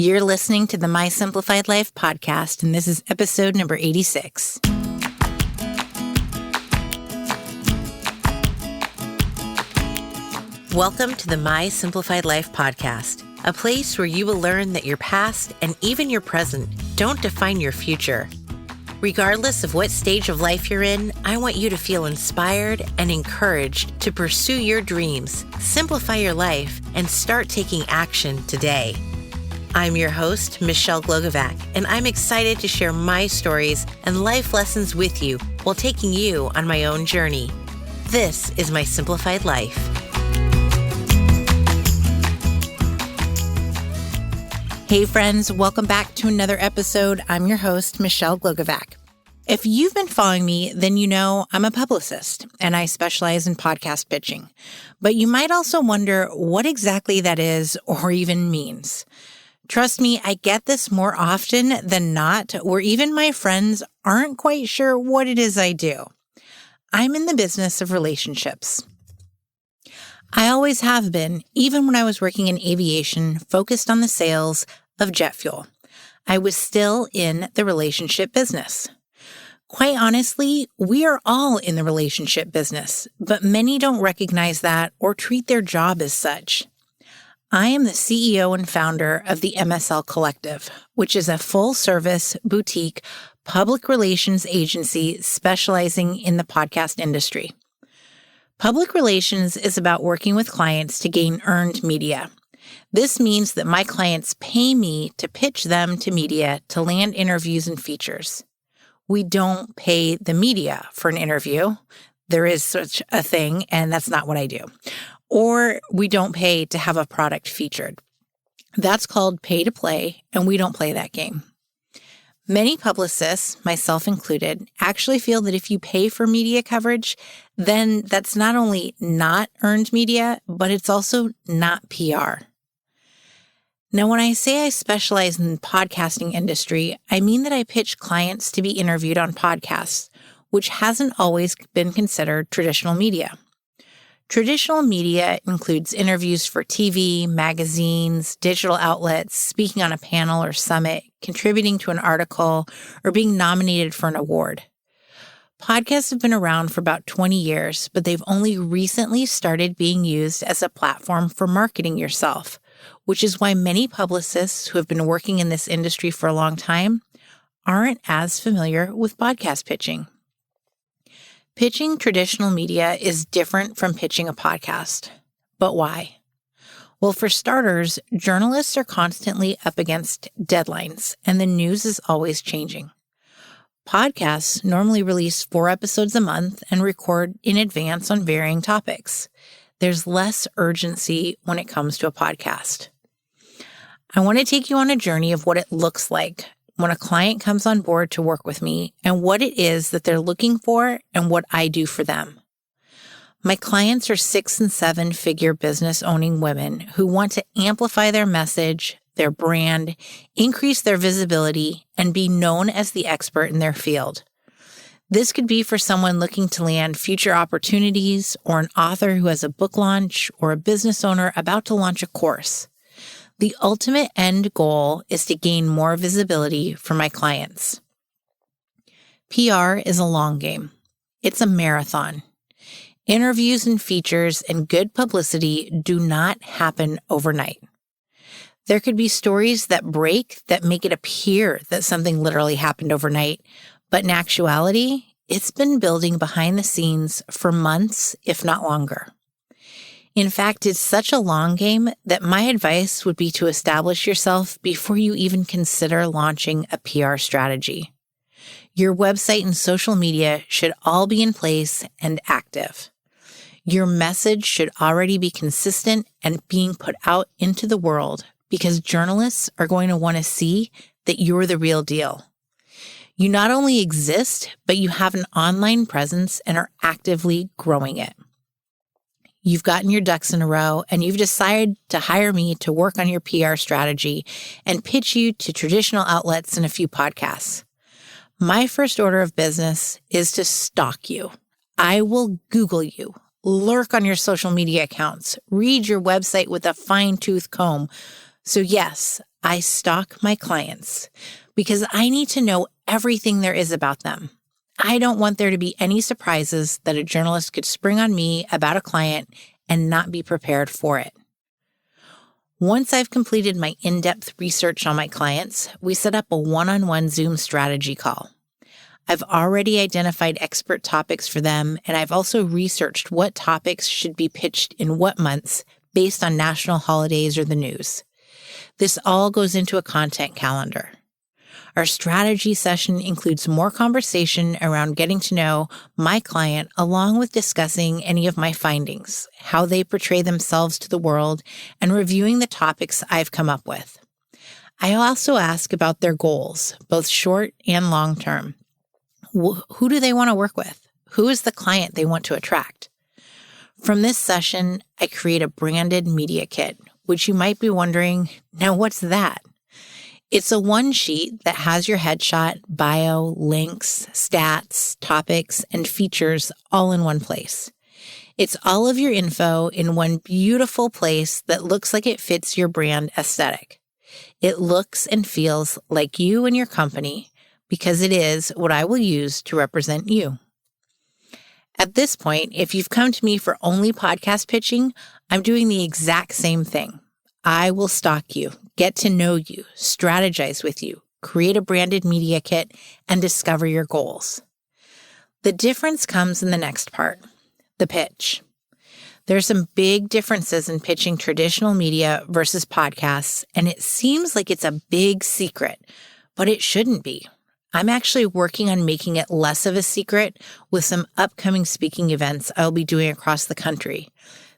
You're listening to the My Simplified Life podcast, and this is episode number 86. Welcome to the My Simplified Life podcast, a place where you will learn that your past and even your present don't define your future. Regardless of what stage of life you're in, I want you to feel inspired and encouraged to pursue your dreams, simplify your life, and start taking action today. I'm your host, Michelle Glogovac, and I'm excited to share my stories and life lessons with you while taking you on my own journey. This is My Simplified Life. Hey friends, welcome back to another episode. I'm your host, Michelle Glogovac. If you've been following me, then you know I'm a publicist and I specialize in podcast pitching. But you might also wonder what exactly that is or even means. Trust me, I get this more often than not, where even my friends aren't quite sure what it is I do. I'm in the business of relationships. I always have been, even when I was working in aviation, focused on the sales of jet fuel. I was still in the relationship business. Quite honestly, we are all in the relationship business, but many don't recognize that or treat their job as such. I am the CEO and founder of the MSL Collective, which is a full-service, boutique, public relations agency specializing in the podcast industry. Public relations is about working with clients to gain earned media. This means that my clients pay me to pitch them to media to land interviews and features. We don't pay the media for an interview. There is such a thing, and that's not what I do. Or we don't pay to have a product featured. That's called pay to play, and we don't play that game. Many publicists, myself included, actually feel that if you pay for media coverage, then that's not only not earned media, but it's also not PR. Now, when I say I specialize in the podcasting industry, I mean that I pitch clients to be interviewed on podcasts, which hasn't always been considered traditional media. Traditional media includes interviews for TV, magazines, digital outlets, speaking on a panel or summit, contributing to an article, or being nominated for an award. Podcasts have been around for about 20 years, but they've only recently started being used as a platform for marketing yourself, which is why many publicists who have been working in this industry for a long time aren't as familiar with podcast pitching. Pitching traditional media is different from pitching a podcast. But why? Well, for starters, journalists are constantly up against deadlines, and the news is always changing. Podcasts normally release 4 episodes a month and record in advance on varying topics. There's less urgency when it comes to a podcast. I want to take you on a journey of what it looks like when a client comes on board to work with me and what it is that they're looking for and what I do for them. My clients are 6- and 7-figure business owning women who want to amplify their message, their brand, increase their visibility, and be known as the expert in their field. This could be for someone looking to land future opportunities, or an author who has a book launch, or a business owner about to launch a course. The ultimate end goal is to gain more visibility for my clients. PR is a long game. It's a marathon. Interviews and features and good publicity do not happen overnight. There could be stories that break that make it appear that something literally happened overnight, but in actuality, it's been building behind the scenes for months, if not longer. In fact, it's such a long game that my advice would be to establish yourself before you even consider launching a PR strategy. Your website and social media should all be in place and active. Your message should already be consistent and being put out into the world because journalists are going to want to see that you're the real deal. You not only exist, but you have an online presence and are actively growing it. You've gotten your ducks in a row and you've decided to hire me to work on your PR strategy and pitch you to traditional outlets and a few podcasts. My first order of business is to stalk you. I will Google you, lurk on your social media accounts, read your website with a fine-tooth comb, So yes, I stalk my clients because I need to know everything there is about them. I don't want there to be any surprises that a journalist could spring on me about a client and not be prepared for it. Once I've completed my in-depth research on my clients, we set up a one-on-one Zoom strategy call. I've already identified expert topics for them, and I've also researched what topics should be pitched in what months based on national holidays or the news. This all goes into a content calendar. Our strategy session includes more conversation around getting to know my client along with discussing any of my findings, how they portray themselves to the world, and reviewing the topics I've come up with. I also ask about their goals, both short and long term. Who do they want to work with? Who is the client they want to attract? From this session, I create a branded media kit, which you might be wondering, now what's that? It's a one sheet that has your headshot, bio, links, stats, topics, and features all in one place. It's all of your info in one beautiful place that looks like it fits your brand aesthetic. It looks and feels like you and your company because it is what I will use to represent you. At this point, if you've come to me for only podcast pitching, I'm doing the exact same thing. I will stalk you, get to know you, strategize with you, create a branded media kit, and discover your goals. The difference comes in the next part, the pitch. There's some big differences in pitching traditional media versus podcasts, and it seems like it's a big secret, but it shouldn't be. I'm actually working on making it less of a secret with some upcoming speaking events I'll be doing across the country.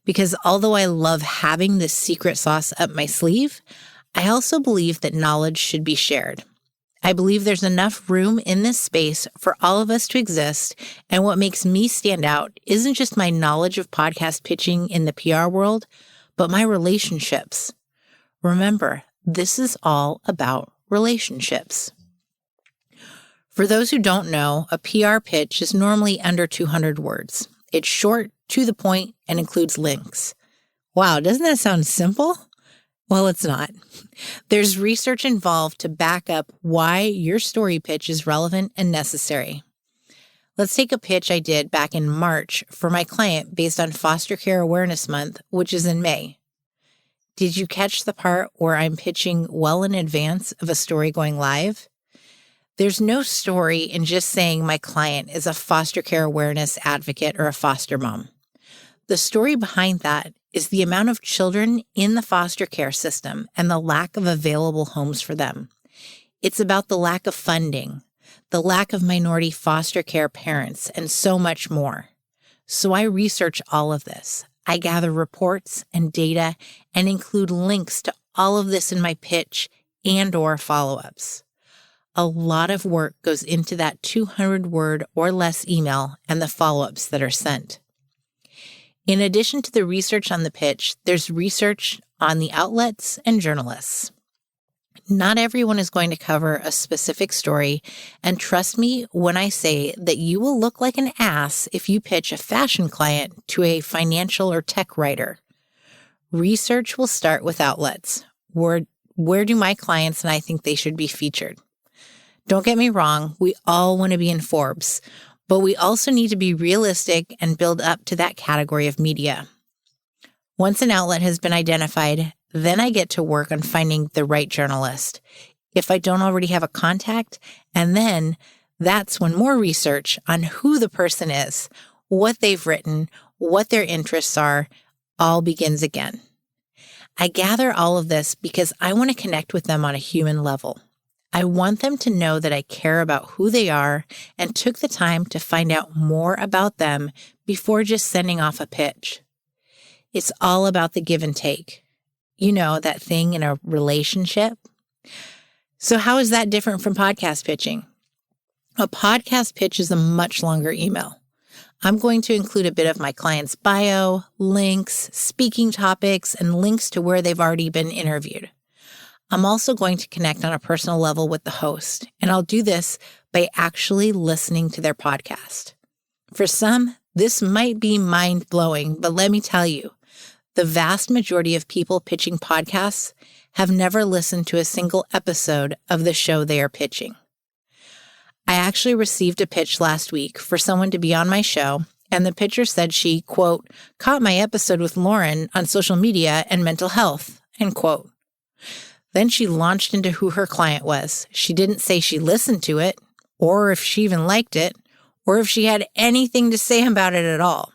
Because although I love having this secret sauce up my sleeve, I also believe that knowledge should be shared. I believe there's enough room in this space for all of us to exist, and what makes me stand out isn't just my knowledge of podcast pitching in the PR world, but my relationships. Remember, this is all about relationships. For those who don't know, a PR pitch is normally under 200 words. It's short, to the point, and includes links. Wow, doesn't that sound simple? Well, it's not. There's research involved to back up why your story pitch is relevant and necessary. Let's take a pitch I did back in March for my client based on Foster Care Awareness Month, which is in May. Did you catch the part where I'm pitching well in advance of a story going live? There's no story in just saying my client is a foster care awareness advocate or a foster mom. The story behind that is the amount of children in the foster care system and the lack of available homes for them. It's about the lack of funding, the lack of minority foster care parents, and so much more. So I research all of this. I gather reports and data and include links to all of this in my pitch and/or follow-ups. A lot of work goes into that 200-word or less email and the follow-ups that are sent. In addition to the research on the pitch, there's research on the outlets and journalists. Not everyone is going to cover a specific story, and trust me when I say that you will look like an ass if you pitch a fashion client to a financial or tech writer. Research will start with outlets. Where do my clients and I think they should be featured? Don't get me wrong, we all want to be in Forbes, but we also need to be realistic and build up to that category of media. Once an outlet has been identified, then I get to work on finding the right journalist, if I don't already have a contact, and then that's when more research on who the person is, what they've written, what their interests are, all begins again. I gather all of this because I want to connect with them on a human level. I want them to know that I care about who they are and took the time to find out more about them before just sending off a pitch. It's all about the give and take. You know, that thing in a relationship. So how is that different from podcast pitching? A podcast pitch is a much longer email. I'm going to include a bit of my client's bio, links, speaking topics, and links to where they've already been interviewed. I'm also going to connect on a personal level with the host, and I'll do this by actually listening to their podcast. For some, this might be mind-blowing, but let me tell you, the vast majority of people pitching podcasts have never listened to a single episode of the show they are pitching. I actually received a pitch last week for someone to be on my show, and the pitcher said she, quote, caught my episode with Lauren on social media and mental health, end quote. Then she launched into who her client was. She didn't say she listened to it, or if she even liked it, or if she had anything to say about it at all.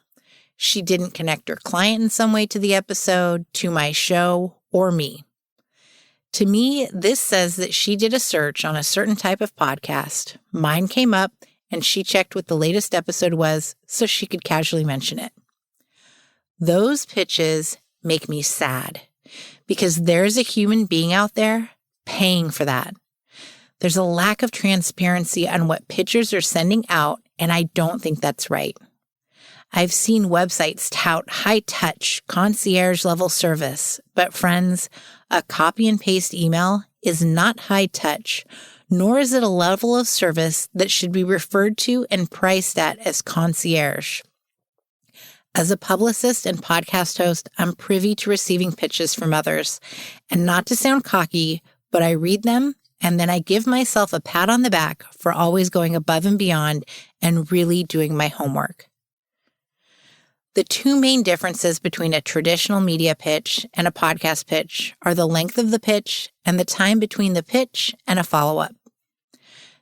She didn't connect her client in some way to the episode, to my show, or me. To me, this says that she did a search on a certain type of podcast. Mine came up, and she checked what the latest episode was so she could casually mention it. Those pitches make me sad because there's a human being out there paying for that. There's a lack of transparency on what pitchers are sending out, and I don't think that's right. I've seen websites tout high-touch, concierge-level service, but friends, a copy and paste email is not high-touch, nor is it a level of service that should be referred to and priced at as concierge. As a publicist and podcast host, I'm privy to receiving pitches from others. And not to sound cocky, but I read them and then I give myself a pat on the back for always going above and beyond and really doing my homework. The two main differences between a traditional media pitch and a podcast pitch are the length of the pitch and the time between the pitch and a follow-up.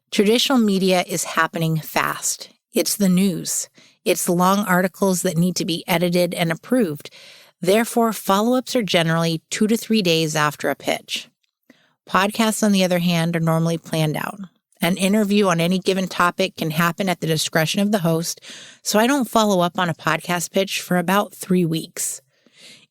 Traditional media is happening fast. It's the news. It's long articles that need to be edited and approved. Therefore, follow-ups are generally 2 to 3 days after a pitch. Podcasts, on the other hand, are normally planned out. An interview on any given topic can happen at the discretion of the host, so I don't follow up on a podcast pitch for about 3 weeks.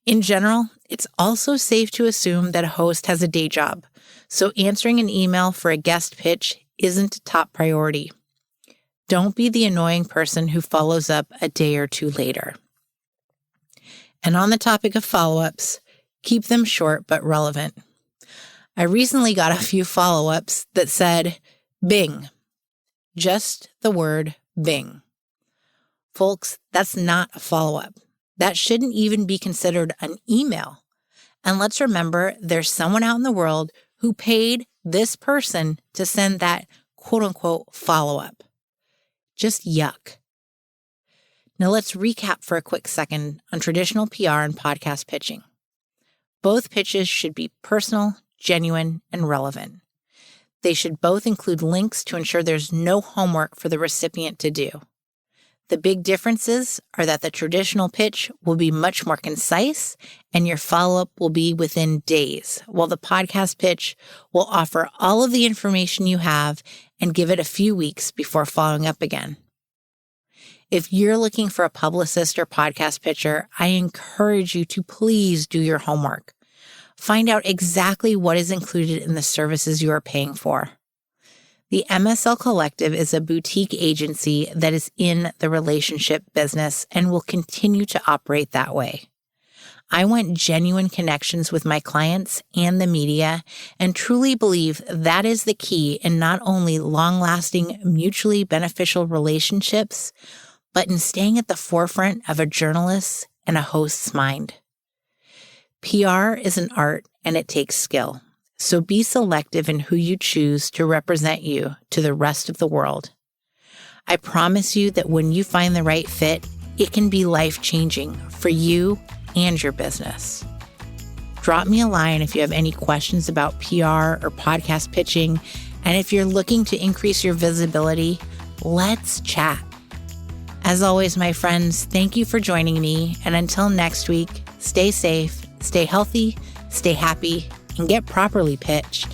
In general, it's also safe to assume that a host has a day job, so answering an email for a guest pitch isn't a top priority. Don't be the annoying person who follows up a day or two later. And on the topic of follow-ups, keep them short but relevant. I recently got a few follow-ups that said, Bing. Just the word Bing. Folks, that's not a follow-up. That shouldn't even be considered an email. And let's remember, there's someone out in the world who paid this person to send that quote-unquote follow-up. Just yuck. Now let's recap for a quick second on traditional PR and podcast pitching. Both pitches should be personal, genuine, and relevant. They should both include links to ensure there's no homework for the recipient to do. The big differences are that the traditional pitch will be much more concise and your follow-up will be within days, while the podcast pitch will offer all of the information you have and give it a few weeks before following up again. If you're looking for a publicist or podcast pitcher, I encourage you to please do your homework. Find out exactly what is included in the services you are paying for. The MSL Collective is a boutique agency that is in the relationship business and will continue to operate that way. I want genuine connections with my clients and the media and truly believe that is the key in not only long-lasting, mutually beneficial relationships, but in staying at the forefront of a journalist's and a host's mind. PR is an art and it takes skill, so be selective in who you choose to represent you to the rest of the world. I promise you that when you find the right fit, it can be life-changing for you and your business. Drop me a line if you have any questions about PR or podcast pitching, and if you're looking to increase your visibility, let's chat. As always, my friends, thank you for joining me, and until next week, stay safe, stay healthy, stay happy, and get properly pitched.